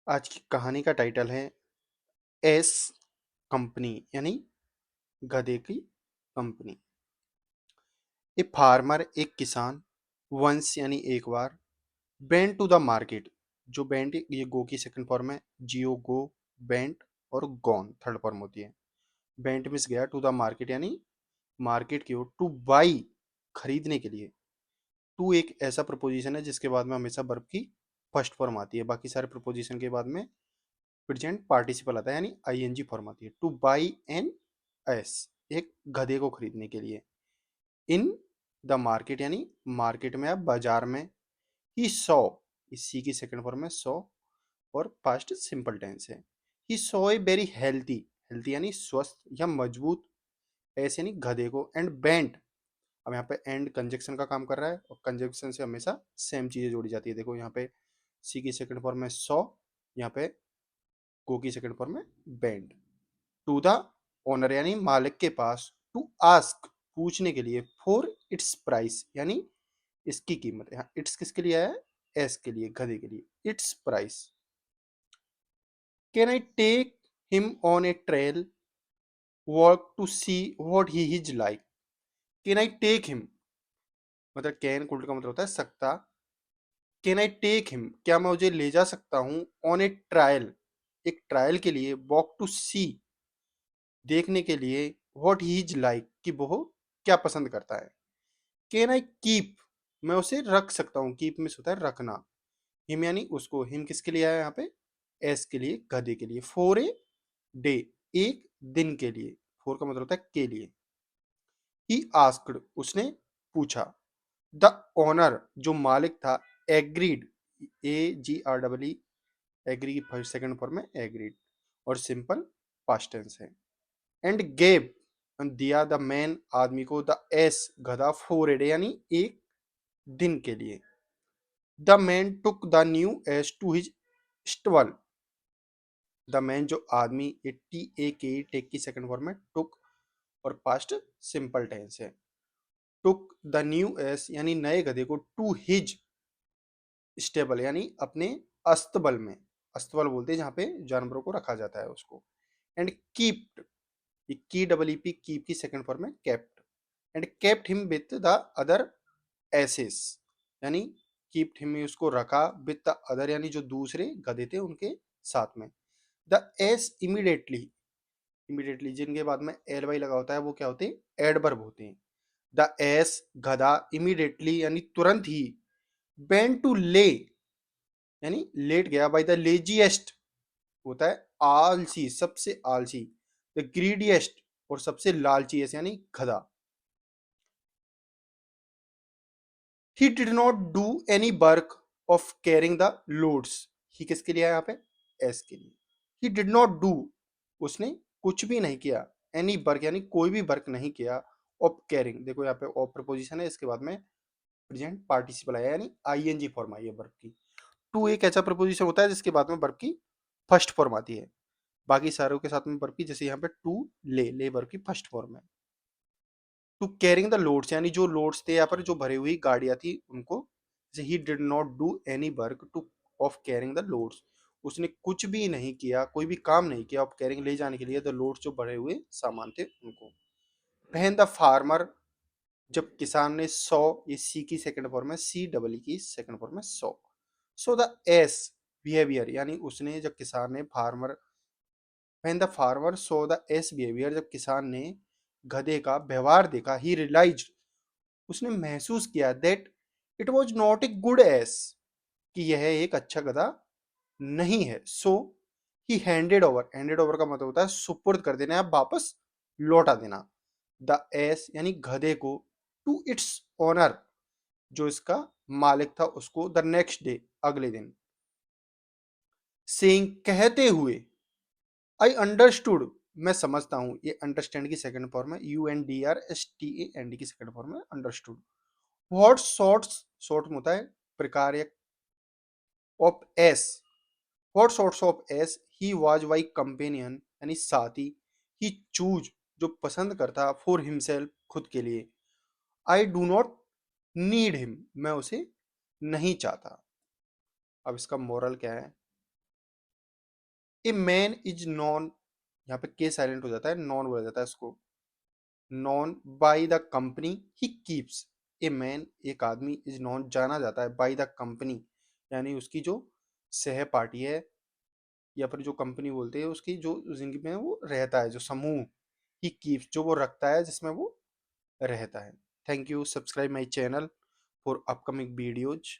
आज की कहानी का टाइटल है एस कंपनी यानी गधे की कंपनी। ए फार्मर एक किसान वंस यानी एक बार बेंट टू द मार्केट। जो बेंट ये गो की सेकंड फॉर्म है, जियो गो, बेंट और गॉन थर्ड फॉर्म होती है। बेंट मिस गया टू द मार्केट यानी मार्केट की ओर, टू बाई खरीदने के लिए। टू एक ऐसा प्रपोजिशन है जिसके बाद में हमेशा वर्ब की फर्स्ट फॉर्म आती है, बाकी सारे प्रपोजिशन के बाद में प्रेजेंट पार्टिसिपल आता है यानी आईएनजी फॉर्म आती है। टू बाई एन एस, एक गधे को खरीदने के लिए। इन द मार्केट यानी मार्केट में या बाजार में। ही सॉ, इस सी की सेकंड फॉर्म में सॉ और पास्ट सिंपल टेंस है। He saw a very healthy, healthy यानी स्वस्थ या मजबूत, ऐसे यानी गधे को। एंड बेंट, अब यहाँ पे एंड कंजक्शन का काम कर रहा है और कंजक्शन से हमेशा सेम चीजें जोड़ी जाती है। देखो यहाँ पे सी की सेकंड फॉर्म में सॉ, यहाँ पे गो की सेकंड फॉर्म में बेंट। टू द ओनर यानी मालिक के पास। टू आस्क, पूछने के लिए। फॉर इट्स प्राइस यानी इसकी कीमत। यहाँ इट्स किसके लिए आया है? एस के लिए, गधे के लिए। It's price. Can I take him on a trail walk to see what he is like. Can I take him, मतलब कैन उल्टा का मतलब होता है सकता। कैन आई टेक हिम, क्या मैं उसे ले जा सकता हूँ? ऑन ए ट्रायल, एक ट्रायल के लिए। वॉक टू सी, देखने के लिए। व्हाट ही इज लाइक, कि वो क्या पसंद करता है। कैन आई कीप, मैं उसे रख सकता हूँ। कीप में होता है रखना। हिम यानी उसको। हिम किसके लिए आया यहाँ पे? एस के लिए, गधे के लिए। फॉर ए डे, एक दिन के लिए। फोर का मतलब होता है के लिए। ही आस्क्ड, उसने पूछा। द ओनर, जो मालिक था। Agreed, A G R double E, agree की फर्स्ट सेकंड फॉर्म में एग्रीड और सिंपल पास्ट टेंस है। एंड गेव, दिया द मैन, आदमी को। द एस, गधा। फॉर ए डे यानी एक दिन के लिए। The man took the new ass to his stable. The man जो आदमी, ये टी ए के, टेक की सेकंड फॉर्म में टुक और पास्ट सिंपल टेंस है। टुक द न्यू एस यानी नए गधे को। टू हिज स्टेबल यानी अपने अस्तबल में। अस्तबल बोलते हैं जहाँ पे जानवरों को रखा जाता है उसको। And kept, K double E P, keep की सेकंड फॉर्म में kept. And kept him with the other asses, यानी कीप्ट हिम में उसको रखा। विथ द अदर यानी जो दूसरे गधे थे उनके साथ में। द एस इमीडिएटली, इमीडिएटली जिनके बाद में एल वाई लगा होता है वो क्या होते हैं? एडवर्ब होते हैं। द एस, गधा। इमीडिएटली यानी तुरंत ही। बेन टू ले यानी लेट गया। बाय द लेजीएस्ट होता है आलसी, सबसे आलसी। द ग्रीडिएस्ट, और सबसे लालची ऐसे यानी गधा। He did not do any work of carrying the loads. He किसके लिए है यहाँ पे? एस के लिए। ही डिड नॉट डू, उसने कुछ भी नहीं किया। एनी वर्क यानी कोई भी वर्क नहीं किया। ऑफ कैरिंग, देखो यहाँ पे ऑफ प्रपोजिशन है, इसके बाद में प्रेजेंट पार्टिसिपल आया यानी आईएनजी फॉर्म आई है वर्ब की। टू एक ऐसा प्रपोजिशन होता है जिसके बाद में वर्ब की फर्स्ट फॉर्म आती है। बाकी सारों के साथ में वर्ब की, जैसे यहाँ पे टू ले वर्ब की फर्स्ट फॉर्म है। टू कैरिंग द लोड्स यानी जो लोड्स थे यहाँ पर, जो भरी हुई गाड़ियां थी उनको। जैसे ही did not do any work two of carrying the loads, उसने कुछ भी नहीं किया, कोई भी काम नहीं किया ऑफ कैरिंग ले जाने के लिए द लोड्स, जो भरे हुए सामान थे उनको। पहन द फार्मर, जब किसान ने। सॉ, ये सी की सेकंड फॉर्म है, सी डबल की सेकंड फॉर्म है saw. So the S behaviour यानी उसने, जब किसान ने। Farmer, when the farmer so the S behaviour, जब किसान ने गधे का व्यवहार देखा। ही रियलाइज्ड, उसने महसूस किया। That it was not a good ass, कि यह एक अच्छा गधा नहीं है। So he handed over, handed over का मतलब होता है सुपुर्द कर देना या वापस लौटा देना। द एस यानी गधे को। टू इट्स ओनर, जो इसका मालिक था उसको। द नेक्स्ट डे, अगले दिन। सेइंग, कहते हुए। आई अंडरस्टूड, मैं समझता हूँ। ये अंडरस्टैंड की सेकंड फॉर्म है, U N D R S T A N D की सेकंड फॉर्म है अंडरस्टूड। व्हाट सॉर्ट्स, सॉर्ट में होता है प्रकार या of S. What sorts of S he was why companion यानी साथी। ही चूज, जो पसंद करता। फॉर हिमसेल्फ, खुद के लिए। I do not need him, मैं उसे नहीं चाहता। अब इसका मोरल क्या है? ए मैन इज नॉन, यहाँ पे के साइलेंट हो जाता है, नॉन बोला जाता है इसको, known by the company he keeps. A man, एक आदमी, इज नॉन, जाना जाता है, बाय द कंपनी यानी उसकी जो सहपाठी है, या फिर जो कंपनी बोलते हैं उसकी जो जिंदगी में वो रहता है, जो समूह, ही कीप्स, जो वो रखता है, जिसमें वो रहता है। Thank you, subscribe my channel for upcoming videos.